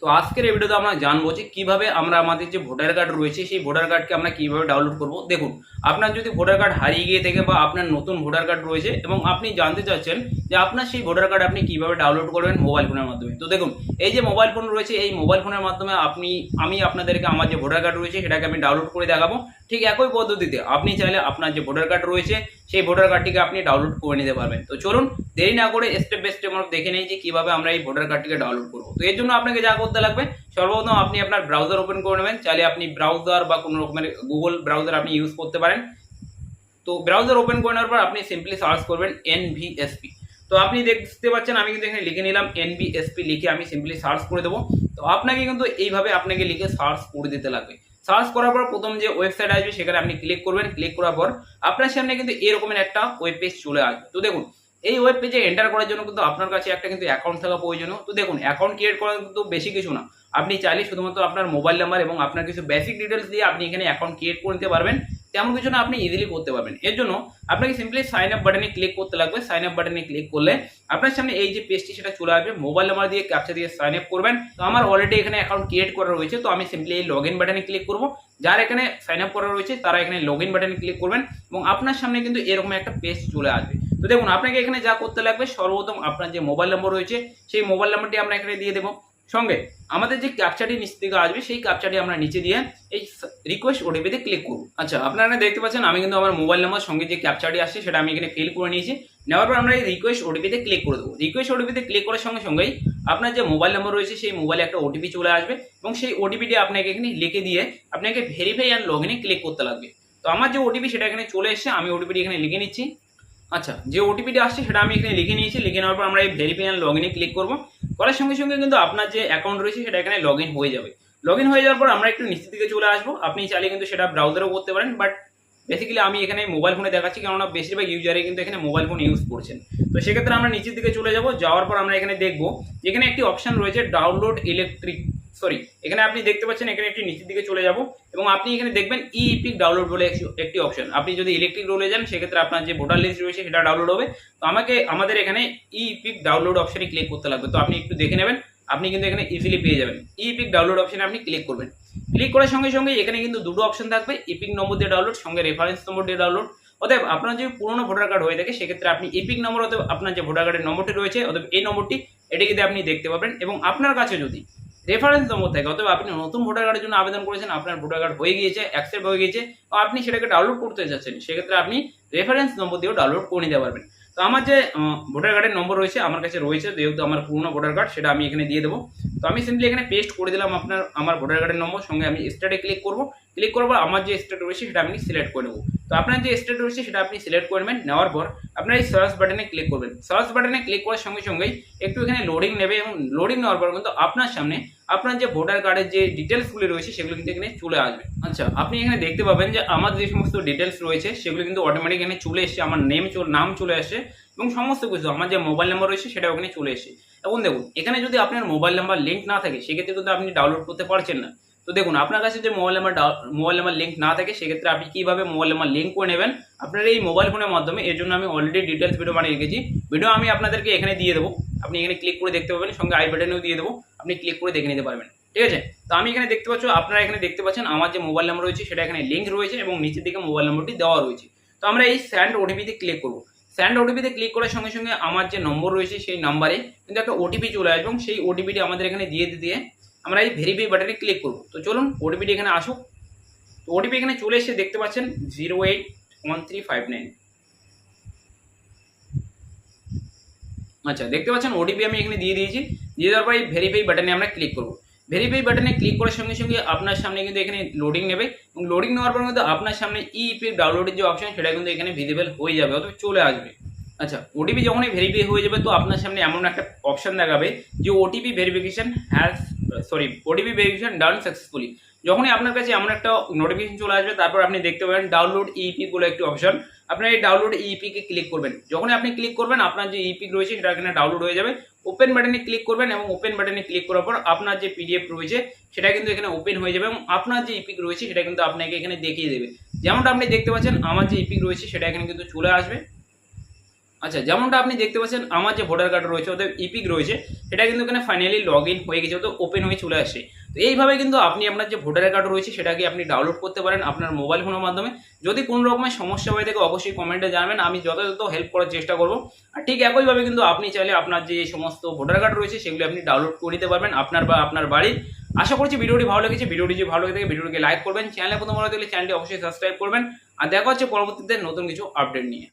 তো আজকের এই ভিডিওতে আমরা জানবো যে কিভাবে আমরা আমাদের যে ভোটার কার্ড রয়েছে সেই ভোটার কার্ডকে আমরা কিভাবে ডাউনলোড করব। দেখুন, আপনার যদি ভোটার কার্ড হারিয়ে গিয়ে থাকে বা আপনার নতুন ভোটার কার্ড রয়েছে এবং আপনি জানতে চাচ্ছেন যে আপনার সেই ভোটার কার্ড আপনি কিভাবে ডাউনলোড করবেন মোবাইল ফোনের মাধ্যমে। তো দেখুন, এই যে মোবাইল ফোন রয়েছে এই মোবাইল ফোনের মাধ্যমে আমি আপনাদেরকে আমার যে ভোটার কার্ড রয়েছে সেটাকে আমি ডাউনলোড করে দেখাবো। ঠিক একই পদ্ধতিতে আপনি চাইলে আপনার যে ভোটার কার্ড রয়েছে সেই ভোটার কার্ডটিকে আপনি ডাউনলোড করে নিতে পারবেন। তো চলুন দেরি না করে স্টেপ বাই স্টেপ আমরা দেখে নেই যে কিভাবে আমরা এই ভোটার কার্ডটিকে ডাউনলোড করবো। তো এর জন্য আপনাকে যা করতে লাগবে, সর্বপ্রথম আপনি আপনার ব্রাউজার ওপেন করে নেবেন। চাইলে আপনি ব্রাউজার বা কোনো রকমের গুগল ব্রাউজার আপনি ইউজ করতে পারেন। তো ব্রাউজার ওপেন করে নেওয়ার পর আপনি সিম্পলি সার্চ করবেন এনভিএসপি। তো আপনি দেখতে পাচ্ছেন আমি কিন্তু এখানে লিখে নিলাম এনভিএসপি, লিখে আমি সিম্পলি সার্চ করে দেবো। তো আপনাকে কিন্তু এইভাবে আপনাকে লিখে সার্চ করে দিতে লাগবে। সার্চ করার পর প্রথম যে ওয়েবসাইট আসবে সেখানে আপনি ক্লিক করবেন। ক্লিক করার পর আপনার সামনে কিন্তু এরকমের একটা ওয়েব পেজ চলে আসবে। তো দেখুন, এই ওয়েব পেজে এন্টার করার জন্য কিন্তু আপনার কাছে একটা কিন্তু অ্যাকাউন্ট থাকা প্রয়োজনীয়। তো দেখুন, অ্যাকাউন্ট ক্রিয়েট করা কিন্তু বেশি কিছু না, আপনি চাইলে শুধুমাত্র আপনার মোবাইল নাম্বার এবং আপনার কিছু বেসিক ডিটেলস দিয়ে আপনি এখানে অ্যাকাউন্ট ক্রিয়েট করে নিতে পারবেন। তেমন কিছু না, আপনি ইজিলি করতে পারবেন। এর জন্য আপনাকে সিম্পলি সাইন আপ বাটনে ক্লিক করতে লাগবে। সাইন আপ বাটনে ক্লিক করলে আপনার সামনে এই যে পেজটি সেটা চলে আসবে। মোবাইল নাম্বার দিয়ে ক্যাপচা দিয়ে সাইন আপ করবেন। তো আমার অলরেডি এখানে অ্যাকাউন্ট ক্রিয়েট করা রয়েছে, তো আমি সিম্পলি এই লগ ইন বাটনে ক্লিক করবো। যার এখানে সাইন আপ করা রয়েছে তারা এখানে লগ ইন বাটনে ক্লিক করবেন এবং আপনার সামনে কিন্তু এরকম একটা পেজ চলে আসবে। তো দেখুন, আপনাকে এখানে যা করতে লাগবে, সর্বপ্রথম আপনার যে মোবাইল নম্বর রয়েছে সেই মোবাইল নাম্বারটি আমরা এখানে দিয়ে দেবো। সঙ্গে আমাদের যে ক্যাপচাটি নিচ থেকে আসবে সেই ক্যাপচাটি আমরা নিচে দিয়ে এই রিকোয়েস্ট ওটিপিতে ক্লিক করব। আচ্ছা, আপনারা দেখতে পাচ্ছেন আমি কিন্তু আমার মোবাইল নাম্বার সঙ্গে যে ক্যাপচাটি আসছে সেটা আমি এখানে ফিল করে নিয়েছি। নেওয়ার পর আমরা এই রিকোয়েস্ট ওটিপিতে ক্লিক করে দেবো। রিকোয়েস্ট ওটিপিতে ক্লিক করার সঙ্গে সঙ্গেই আপনার যে মোবাইল নাম্বার রয়েছে সেই মোবাইলে একটা ওটিপি চলে আসবে এবং সেই ওটিপিটি আপনাকে এখানে লিখে দিয়ে আপনাকে ভেরিফাই অ্যান্ড লগ ইনে ক্লিক করতে লাগবে। তো আমার যে ওটিপি সেটা এখানে চলে এসেছে, আমি ওটিপিটি এখানে লিখে নিচ্ছি। আচ্ছা, যে ওটিপিটি আসছে সেটা আমি এখানে লিখে নিয়েছি। লিখে নেওয়ার পর আমরা এই ভেরিফাই অ্যান্ড লগ ইনে ক্লিক করবো। করার সঙ্গে সঙ্গে কিন্তু আপনার যে অ্যাকাউন্ট রয়েছে সেটা এখানে লগ ইন হয়ে যাবে। লগ ইন হয়ে যাওয়ার পর আমরা একটু নিচের দিকে চলে আসবো। আপনি চাইলে কিন্তু সেটা ব্রাউজারও করতে পারেন, বাট বেসিক্যালি আমি এখানে মোবাইল ফোনে দেখাচ্ছি, কেননা বেশিরভাগ ইউজারে কিন্তু এখানে মোবাইল ফোন ইউজ করছেন। তো সেক্ষেত্রে আমরা নিচের দিকে চলে যাব। যাওয়ার পর আমরা এখানে দেখবো এখানে একটি অপশন রয়েছে ডাউনলোড এখানে আপনি দেখতে পাচ্ছেন এখানে একটি নিচের দিকে চলে যাব এবং আপনি এখানে দেখবেন ই ইপিক ডাউনলোড বলে একটি অপশন। আপনি যদি ইলেকট্রিক রোলে যান সেক্ষেত্রে আপনার যে ভোটার লিস্ট রয়েছে সেটা ডাউনলোড হবে। তো আমাদের এখানে ই ইপিক ডাউনলোড অপশনে ক্লিক করতে লাগবে। তো আপনি একটু দেখে নেবেন, আপনি কিন্তু এখানে ইজিলি পেয়ে যাবেন। ই ইপিক ডাউনলোড অপশনে আপনি ক্লিক করবেন। ক্লিক করার সঙ্গে সঙ্গে এখানে কিন্তু দুটো অপশন থাকবে, ইপিক নম্বর দিয়ে ডাউনলোড, সঙ্গে রেফারেন্স নম্বর দিয়ে ডাউনলোড। অতএব আপনার যদি পুরোনো ভোটার কার্ড হয়ে থাকে সেক্ষেত্রে আপনি ইপিক নম্বর অথবা আপনার যে ভোটার কার্ডের নম্বরটি রয়েছে অথবা এই নম্বরটি এটিকে দিয়ে আপনি দেখতে পাবেন। এবং আপনার কাছে যদি রেফারেন্স নম্বর থাকে অথবা আপনি নতুন ভোটার কার্ডের জন্য আবেদন করেছেন, আপনার ভোটার কার্ড হয়ে গিয়েছে, অ্যাকসেপ্ট হয়ে গিয়েছে, তো আপনি সেটাকে ডাউনলোড করতে চাচ্ছেন, সেক্ষেত্রে আপনি রেফারেন্স নম্বর দিয়েও ডাউনলোড করে নিতে পারবেন। তো আমার যে ভোটার কার্ডের নম্বর রয়েছে আমার কাছে রয়েছে, যেহেতু আমার পুরোনো ভোটার কার্ড, সেটা আমি এখানে দিয়ে দেবো। তো আমি সিম্পলি এখানে পেস্ট করে দিলাম আমার ভোটার কার্ডের নম্বর। সঙ্গে আমি স্টেটে ক্লিক করবো। ক্লিক করার পর আমার যে স্টেট রয়েছে সেটা আমি সিলেক্ট করে নেবো। তো আপনার যে স্টেট রয়েছে সেটা আপনি সিলেক্ট করবেন। নেওয়ার পর আপনার এই সার্চ বাটনে ক্লিক করবেন। সার্চ বাটনে ক্লিক করার সঙ্গে সঙ্গেই একটু এখানে লোডিং নেবে এবং লোডিং নেওয়ার পর কিন্তু আপনার সামনে আপনার যে ভোটার কার্ডের যে ডিটেলসগুলি রয়েছে সেগুলো কিন্তু এখানে চলে আসবে। আচ্ছা, আপনি এখানে দেখতে পাবেন যে আমার যে সমস্ত ডিটেলস রয়েছে সেগুলো কিন্তু অটোমেটিক এখানে চলে এসেছে। আমার নাম চলে আসছে এবং সমস্ত কিছু আমার যে মোবাইল নাম্বার রয়েছে সেটা ওখানে চলে এসেছে। এখন দেখুন, এখানে যদি আপনার মোবাইল নাম্বার লিঙ্ক না থাকে সেক্ষেত্রে কিন্তু আপনি ডাউনলোড করতে পারছেন না। তো দেখুন, আপনার কাছে যে মোবাইল নাম্বার লিঙ্ক না থাকে সেক্ষেত্রে আপনি কিভাবে মোবাইল নাম্বার লিঙ্ক করে নেবেন আপনার এই মোবাইল ফোনের মাধ্যমে। এর জন্য আমি অলরেডি ডিটেলস ভিডিও বানিয়ে রেখেছি। ভিডিও আমি আপনাদেরকে এখানে দিয়ে দেবো, আপনি এখানে ক্লিক করে দেখতে পাবেন। সঙ্গে আই বাটনেও দিয়ে দেবো, আপনি ক্লিক করে দেখে নিতে পারবেন। ঠিক আছে, তো আমি এখানে দেখতে পাচ্ছি, আপনারা এখানে দেখতে পাচ্ছেন আমার যে মোবাইল নাম্বার রয়েছে সেটা এখানে লিঙ্ক রয়েছে এবং নিচের দিকে মোবাইল নাম্বারটি দেওয়া রয়েছে। তো আমরা এই স্যান্ড ওটিপিতে ক্লিক করবো। স্যান্ড ওটিপিতে ক্লিক করার সঙ্গে সঙ্গে আমার যে নম্বর রয়েছে সেই নাম্বারে কিন্তু একটা ওটিপি চলে আসবে এবং সেই ওটিপিটি আমাদের এখানে দিয়ে আমরা এই ভেরিফাই বাটনে ক্লিক করব। তো চলুন ওটিপিটি এখানে আসুক। তো ওটিপি এখানে চলে এসে দেখতে পাচ্ছেন 081359। আচ্ছা, দেখতে পাচ্ছেন ওটিপি আমি এখানে দিয়ে দিয়েছি। দিয়ে দেওয়ার পর এই ভেরিফাই বাটনে আমরা ক্লিক করব। ভেরিফাই বাটনে ক্লিক করার সঙ্গে সঙ্গে আপনার সামনে কিন্তু এখানে লোডিং নেবে এবং লোডিং নেওয়ার পর কিন্তু আপনার সামনে ইপি ডাউনলোডের যে অপশন সেটা কিন্তু এখানে ভিজিবল হয়ে যাবে অথবা চলে আসবে। আচ্ছা, ওটিপি যখনই ভেরিফাই হয়ে যাবে তো আপনার সামনে এমন একটা অপশন দেখাবে যে ওটিপি ভেরিফিকেশন ডান সাকসেসফুলি। যখনই আপনার কাছে এমন একটা নোটিফিকেশন চলে আসবে তারপর আপনি দেখতে পাবেন ডাউনলোড ইপি বলে একটি অপশন। আপনার এই ডাউনলোড ইপি কে ক্লিক করবেন। যখনই আপনি ক্লিক করবেন আপনার যে ইপি রয়েছে সেটা এখানে ডাউনলোড হয়ে যাবে। ওপেন বাটনে ক্লিক করবেন এবং ওপেন বাটনে ক্লিক করার পর আপনার যে পিডিএফ রয়েছে সেটা কিন্তু এখানে ওপেন হয়ে যাবে এবং আপনার যে ইপিক রয়েছে সেটা কিন্তু আপনাকে এখানে দেখিয়ে দেবে। যেমনটা আপনি দেখতে পাচ্ছেন আমার যে ইপিক রয়েছে সেটা এখানে কিন্তু চলে আসবে। আচ্ছা, যেমনটা আপনি দেখতে পাচ্ছেন আমার যে ভোটার কার্ড রয়েছে ওদের ইপিক রয়েছে, এটা কিন্তু এখানে ফাইনালি লগ ইন হয়ে গেছে, তো ওপেন হয়ে চলে আসে। তো এইভাবে কিন্তু আপনি আপনার যে ভোটার কার্ড রয়েছে সেটাকে আপনি ডাউনলোড করতে পারেন আপনার মোবাইল ফোনের মাধ্যমে। যদি কোনো রকমের সমস্যা হয়ে থাকে অবশ্যই কমেন্টে জানাবেন, আমি যথাযথ হেল্প করার চেষ্টা করব। আর ঠিক একইভাবে কিন্তু আপনি চাইলে আপনার যে সমস্ত ভোটার কার্ড রয়েছে সেগুলো আপনি ডাউনলোড করে নিতে পারবেন আপনার বা আপনার বাড়ির। আশা করছি ভিডিওটি ভালো লেগেছে। ভিডিওটি যদি ভালো লেগে থাকে ভিডিওটিকে লাইক করবেন, চ্যানেলে প্রথম ভালো থাকলে চ্যানেলটি অবশ্যই সাবস্ক্রাইব করবেন। আর দেখা হচ্ছে পরবর্তীতে নতুন কিছু আপডেট নিয়ে।